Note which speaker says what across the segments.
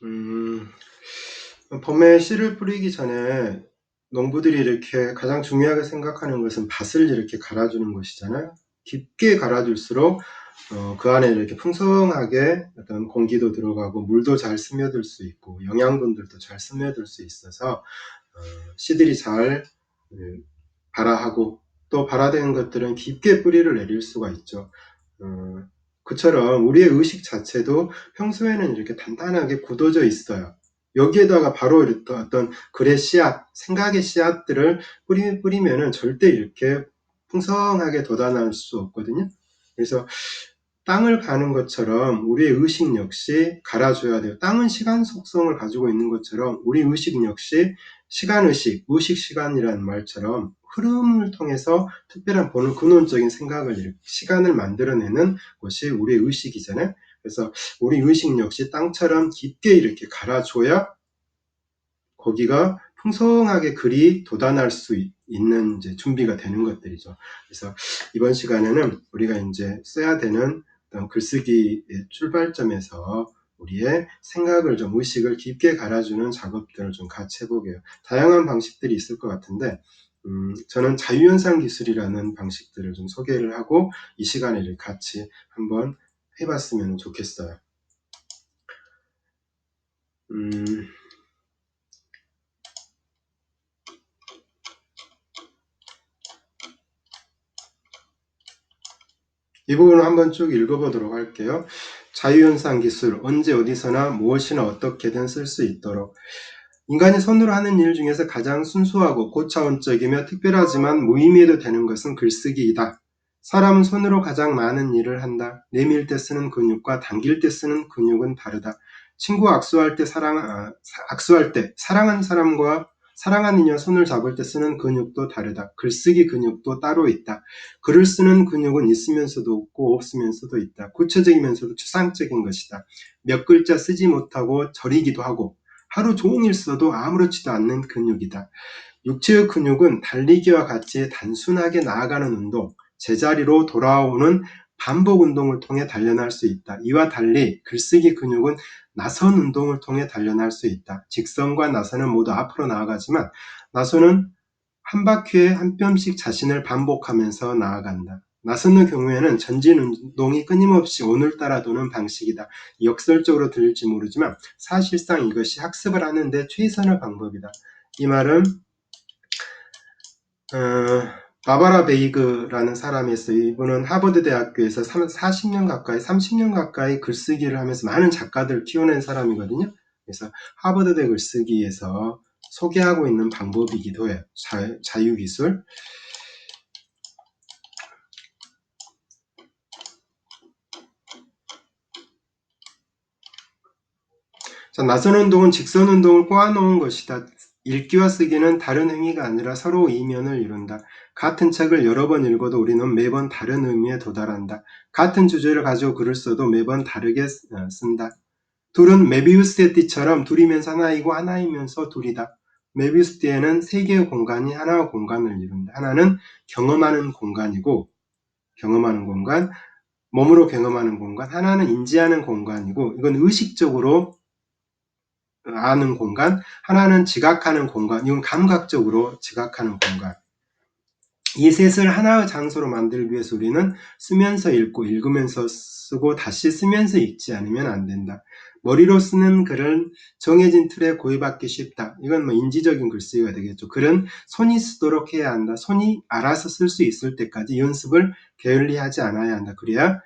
Speaker 1: 음, 봄에 씨를 뿌리기 전에 농부들이 이렇게 가장 중요하게 생각하는 것은 밭을 이렇게 갈아주는 것이잖아요. 깊게 갈아줄수록 그 안에 이렇게 풍성하게 어떤 공기도 들어가고 물도 잘 스며들 수 있고 영양분들도 잘 스며들 수 있어서 씨들이 잘 발화하고 또 발화된 것들은 깊게 뿌리를 내릴 수가 있죠. 어, 그처럼 우리의 의식 자체도 평소에는 이렇게 단단하게 굳어져 있어요. 여기에다가 바로 어떤 글의 씨앗, 생각의 씨앗들을 뿌리면은 절대 이렇게 풍성하게 돋아날 수 없거든요. 그래서 땅을 가는 것처럼 우리의 의식 역시 갈아줘야 돼요. 땅은 시간 속성을 가지고 있는 것처럼 우리 의식 역시 시간의식, 의식시간이라는 말처럼 흐름을 통해서 특별한 근원적인 생각을, 시간을 만들어내는 것이 우리의 의식이잖아요. 그래서 우리 의식 역시 땅처럼 깊게 이렇게 갈아줘야 거기가 풍성하게 글이 돋아날 수 있는 이제 준비가 되는 것들이죠. 그래서 이번 시간에는 우리가 이제 써야 되는 어떤 글쓰기의 출발점에서 우리의 생각을 좀 의식을 깊게 갈아주는 작업들을 좀 같이 해보게요. 다양한 방식들이 있을 것 같은데 저는 자유현상 기술이라는 방식들을 좀 소개를 하고 이 시간을 같이 한번 해봤으면 좋겠어요. 이 부분을 한번 쭉 읽어보도록 할게요. 자유현상 기술, 언제 어디서나 무엇이나 어떻게든 쓸 수 있도록. 인간이 손으로 하는 일 중에서 가장 순수하고 고차원적이며 특별하지만 무의미해도 되는 것은 글쓰기이다. 사람은 손으로 가장 많은 일을 한다. 내밀 때 쓰는 근육과 당길 때 쓰는 근육은 다르다. 친구와 악수할 때 사랑하는 사람과 사랑하는 이와 손을 잡을 때 쓰는 근육도 다르다. 글쓰기 근육도 따로 있다. 글을 쓰는 근육은 있으면서도 없고 없으면서도 있다. 구체적이면서도 추상적인 것이다. 몇 글자 쓰지 못하고 저리기도 하고 하루 종일 써도 아무렇지도 않는 근육이다. 육체의 근육은 달리기와 같이 단순하게 나아가는 운동, 제자리로 돌아오는 반복 운동을 통해 단련할 수 있다. 이와 달리 글쓰기 근육은 나선 운동을 통해 단련할 수 있다. 직선과 나선은 모두 앞으로 나아가지만 나선은 한 바퀴에 한 뼘씩 자신을 반복하면서 나아간다. 나서는 경우에는 전진 운동이 끊임없이 오늘따라 도는 방식이다. 역설적으로 들릴지 모르지만 사실상 이것이 학습을 하는 데 최선의 방법이다. 이 말은 바바라 베이그라는 사람이 있어요. 이분은 하버드 대학교에서 40년 가까이, 30년 가까이 글쓰기를 하면서 많은 작가들을 키워낸 사람이거든요. 그래서 하버드대 글쓰기에서 소개하고 있는 방법이기도 해요. 자유기술. 자, 나선 운동은 직선 운동을 꼬아놓은 것이다. 읽기와 쓰기는 다른 의미가 아니라 서로 이면을 이룬다. 같은 책을 여러 번 읽어도 우리는 매번 다른 의미에 도달한다. 같은 주제를 가지고 글을 써도 매번 다르게 쓴다. 둘은 메비우스의 띠처럼 둘이면서 하나이고 하나이면서 둘이다. 메비우스 띠에는 세 개의 공간이 하나의 공간을 이룬다. 하나는 경험하는 공간이고, 경험하는 공간, 몸으로 경험하는 공간, 하나는 인지하는 공간이고, 이건 의식적으로 아는 공간, 하나는 지각하는 공간, 이건 감각적으로 지각하는 공간. 이 셋을 하나의 장소로 만들기 위해서 우리는 쓰면서 읽고 읽으면서 쓰고 다시 쓰면서 읽지 않으면 안 된다. 머리로 쓰는 글은 정해진 틀에 고의받기 쉽다. 이건 뭐 인지적인 글쓰기가 되겠죠. 글은 손이 쓰도록 해야 한다. 손이 알아서 쓸 수 있을 때까지 연습을 게을리하지 않아야 한다. 그래야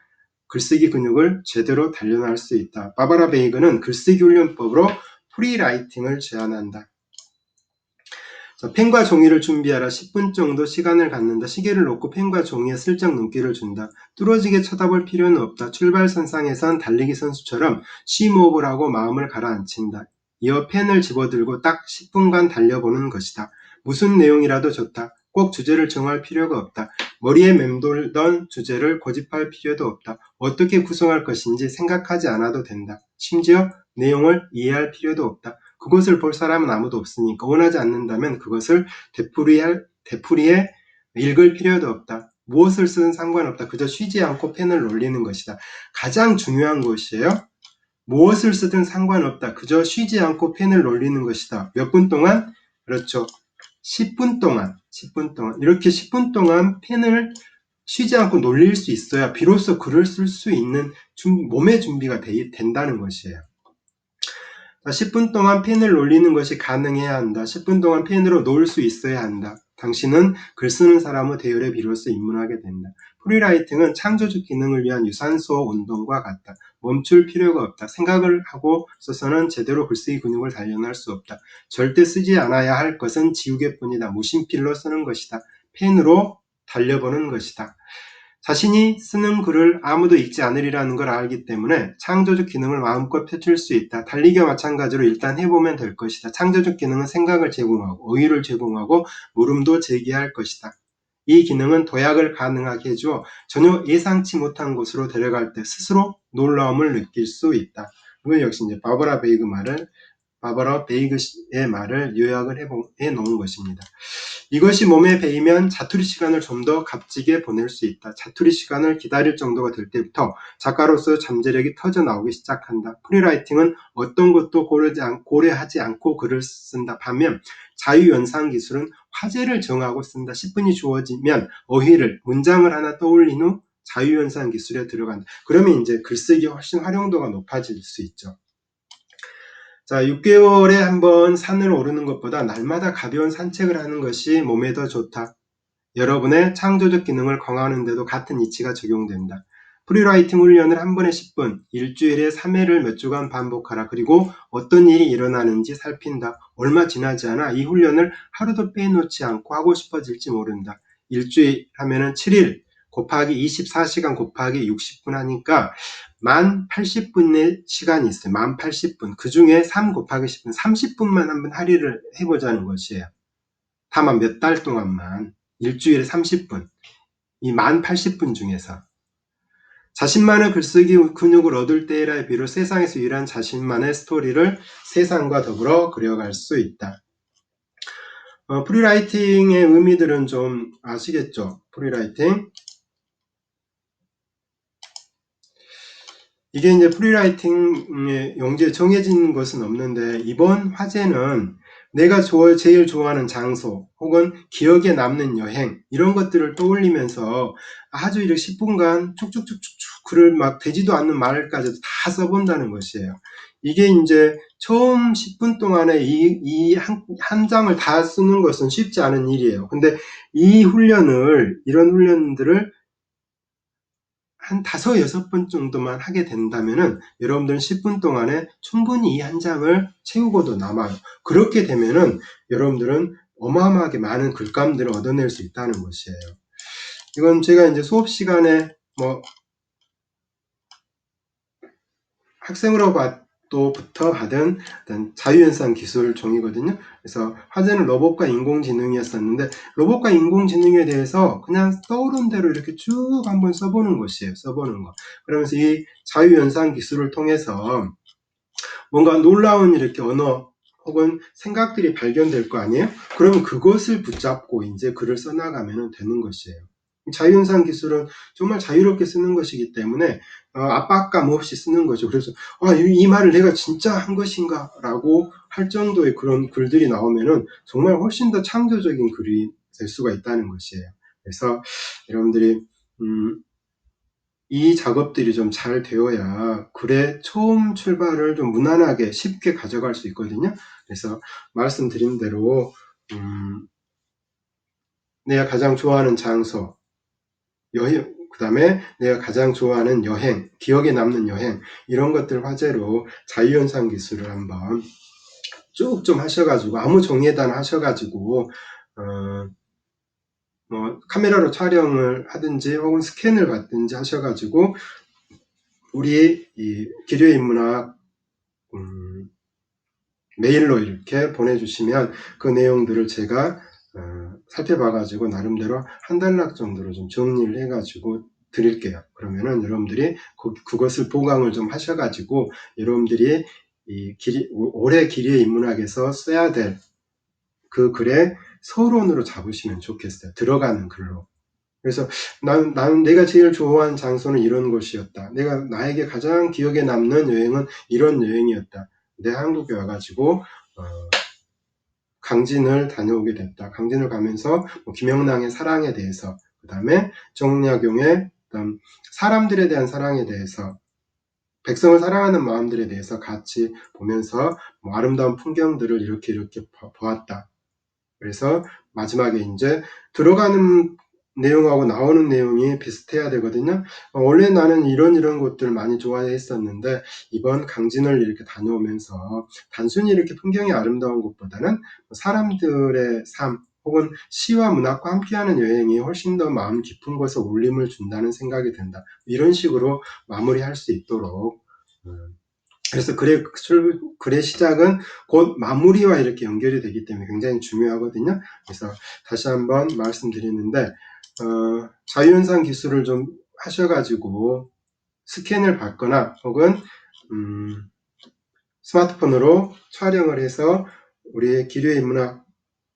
Speaker 1: 글쓰기 근육을 제대로 단련할 수 있다. 바바라 베이그는 글쓰기 훈련법으로 프리라이팅을 제안한다. 펜과 종이를 준비하라. 10분 정도 시간을 갖는다. 시계를 놓고 펜과 종이에 슬쩍 눈길을 준다. 뚫어지게 쳐다볼 필요는 없다. 출발선상에선 달리기 선수처럼 심호흡을 하고 마음을 가라앉힌다. 이어 펜을 집어들고 딱 10분간 달려보는 것이다. 무슨 내용이라도 좋다. 꼭 주제를 정할 필요가 없다. 머리에 맴돌던 주제를 고집할 필요도 없다. 어떻게 구성할 것인지 생각하지 않아도 된다. 심지어 내용을 이해할 필요도 없다. 그것을 볼 사람은 아무도 없으니까 원하지 않는다면 그것을 되풀이해 읽을 필요도 없다. 무엇을 쓰든 상관없다. 그저 쉬지 않고 펜을 놀리는 것이다. 가장 중요한 것이에요. 무엇을 쓰든 상관없다. 그저 쉬지 않고 펜을 놀리는 것이다. 몇 분 동안? 그렇죠. 10분 동안. 이렇게 10분 동안 펜을 쉬지 않고 놀릴 수 있어야 비로소 글을 쓸 수 있는 몸의 준비가 된다는 것이에요. 10분 동안 펜을 놀리는 것이 가능해야 한다. 10분 동안 펜으로 놀 수 있어야 한다. 당신은 글 쓰는 사람의 대열에 비로소 입문하게 된다. 프리라이팅은 창조적 기능을 위한 유산소 운동과 같다. 멈출 필요가 없다. 생각을 하고 써서는 제대로 글쓰기 근육을 단련할 수 없다. 절대 쓰지 않아야 할 것은 지우개뿐이다. 무심필로 쓰는 것이다. 펜으로 달려보는 것이다. 자신이 쓰는 글을 아무도 읽지 않으리라는 걸 알기 때문에 창조적 기능을 마음껏 펼칠 수 있다. 달리기와 마찬가지로 일단 해보면 될 것이다. 창조적 기능은 생각을 제공하고 어휘를 제공하고 물음도 제기할 것이다. 이 기능은 도약을 가능하게 해주어 전혀 예상치 못한 곳으로 데려갈 때 스스로 놀라움을 느낄 수 있다. 이건 역시 이제 바버라 베이그의 말을 요약을 해 놓은 것입니다. 이것이 몸에 배이면 자투리 시간을 좀 더 값지게 보낼 수 있다. 자투리 시간을 기다릴 정도가 될 때부터 작가로서 잠재력이 터져 나오기 시작한다. 프리라이팅은 어떤 것도 고려하지 않고 글을 쓴다. 반면 자유연상 기술은 화제를 정하고 쓴다. 10분이 주어지면 어휘를, 문장을 하나 떠올린 후 자유연상 기술에 들어간다. 그러면 이제 글쓰기 훨씬 활용도가 높아질 수 있죠. 자, 6개월에 한 번 산을 오르는 것보다 날마다 가벼운 산책을 하는 것이 몸에 더 좋다. 여러분의 창조적 기능을 강화하는 데도 같은 이치가 적용된다. 프리라이팅 훈련을 한 번에 10분, 일주일에 3회를 몇 주간 반복하라. 그리고 어떤 일이 일어나는지 살핀다. 얼마 지나지 않아 이 훈련을 하루도 빼놓지 않고 하고 싶어질지 모른다. 일주일 하면은 7일 곱하기 24시간 곱하기 60분 하니까 만 80분의 시간이 있어요. 만 80분. 그 중에 3 곱하기 10분, 30분만 한번 할애를 해보자는 것이에요. 다만 몇 달 동안만. 일주일에 30분. 이 만 80분 중에서. 자신만의 글쓰기 근육을 얻을 때에라 비로 세상에서 유일한 자신만의 스토리를 세상과 더불어 그려갈 수 있다. 프리라이팅의 의미들은 좀 아시겠죠? 프리라이팅. 이게 이제 프리라이팅의 용지에 정해진 것은 없는데 이번 화제는 내가 제일 좋아하는 장소 혹은 기억에 남는 여행 이런 것들을 떠올리면서 아주 이렇게 10분간 쭉쭉쭉쭉 글을 막 되지도 않는 말까지 다 써본다는 것이에요. 이게 이제 처음 10분 동안에 이 한 장을 다 쓰는 것은 쉽지 않은 일이에요. 근데 이런 훈련들을 한 5, 6번 정도만 하게 된다면은 여러분들은 10분 동안에 충분히 이 한 장을 채우고도 남아요. 그렇게 되면은 여러분들은 어마어마하게 많은 글감들을 얻어낼 수 있다는 것이에요. 이건 제가 이제 수업 시간에 학생으로부터 받은 어떤 자유연상 기술 종이거든요. 그래서 화제는 로봇과 인공지능이었었는데 로봇과 인공지능에 대해서 그냥 떠오른 대로 이렇게 쭉 한번 써보는 것이에요. 써보는 거. 그러면서 이 자유연상 기술을 통해서 뭔가 놀라운 이렇게 언어 혹은 생각들이 발견될 거 아니에요? 그러면 그것을 붙잡고 이제 글을 써나가면 되는 것이에요. 자유연상 기술은 정말 자유롭게 쓰는 것이기 때문에 압박감 없이 쓰는 거죠. 그래서 이 말을 내가 진짜 한 것인가 라고 할 정도의 그런 글들이 나오면은 정말 훨씬 더 창조적인 글이 될 수가 있다는 것이에요. 그래서 여러분들이 이 작업들이 좀 잘 되어야 글의 처음 출발을 좀 무난하게 쉽게 가져갈 수 있거든요. 그래서 말씀드린 대로 내가 가장 좋아하는 장소, 여행, 그 다음에 내가 가장 좋아하는 여행, 기억에 남는 여행 이런 것들 화제로 자유연상 기술을 한번 쭉 좀 하셔가지고 아무 정리에다 하셔가지고 카메라로 촬영을 하든지 혹은 스캔을 받든지 하셔가지고 우리 이 기류인문학 메일로 이렇게 보내주시면 그 내용들을 제가 살펴봐가지고 나름대로 한 단락 정도로 좀 정리를 해가지고 드릴게요. 그러면은 여러분들이 그것을 보강을 좀 하셔가지고 여러분들이 올해 기리의 인문학에서 써야 될 그 글의 서론으로 잡으시면 좋겠어요. 들어가는 글로. 그래서 나는 내가 제일 좋아하는 장소는 이런 곳이었다. 나에게 가장 기억에 남는 여행은 이런 여행이었다. 내 한국에 와가지고 강진을 다녀오게 됐다. 강진을 가면서 김영랑의 사랑에 대해서, 그 다음에 정약용의 그다음 사람들에 대한 사랑에 대해서, 백성을 사랑하는 마음들에 대해서 같이 보면서 아름다운 풍경들을 이렇게 보았다. 그래서 마지막에 이제 들어가는 내용하고 나오는 내용이 비슷해야 되거든요. 원래 나는 이런 곳들을 많이 좋아했었는데 이번 강진을 이렇게 다녀오면서 단순히 이렇게 풍경이 아름다운 곳보다는 사람들의 삶 혹은 시와 문학과 함께하는 여행이 훨씬 더 마음 깊은 곳에 울림을 준다는 생각이 든다. 이런 식으로 마무리할 수 있도록 그래서 글의 시작은 곧 마무리와 이렇게 연결이 되기 때문에 굉장히 중요하거든요. 그래서 다시 한번 말씀드리는데 자유현상 기술을 좀 하셔가지고 스캔을 받거나 혹은 스마트폰으로 촬영을 해서 우리의 기류인문학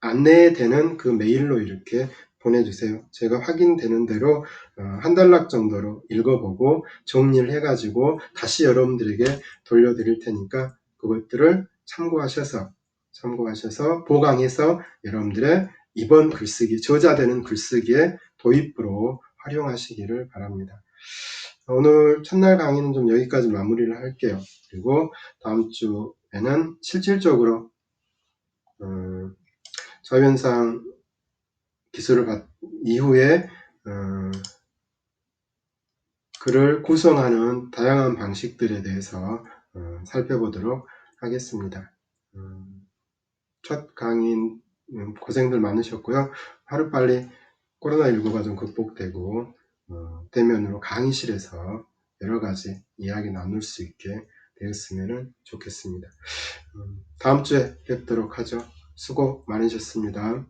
Speaker 1: 안내되는 그 메일로 이렇게 보내주세요. 제가 확인되는 대로 한 단락 정도로 읽어보고 정리를 해가지고 다시 여러분들에게 돌려드릴 테니까 그것들을 참고하셔서 보강해서 여러분들의 이번 글쓰기, 저자되는 글쓰기의 도입부로 활용하시기를 바랍니다. 오늘 첫날 강의는 좀 여기까지 마무리를 할게요. 그리고 다음 주에는 실질적으로 자유현상 기술을 이후에 글을 구성하는 다양한 방식들에 대해서 살펴보도록 하겠습니다. 첫 강의인 고생들 많으셨고요. 하루빨리 코로나19가 좀 극복되고 대면으로 강의실에서 여러가지 이야기 나눌 수 있게 되었으면 좋겠습니다. 다음 주에 뵙도록 하죠. 수고 많으셨습니다.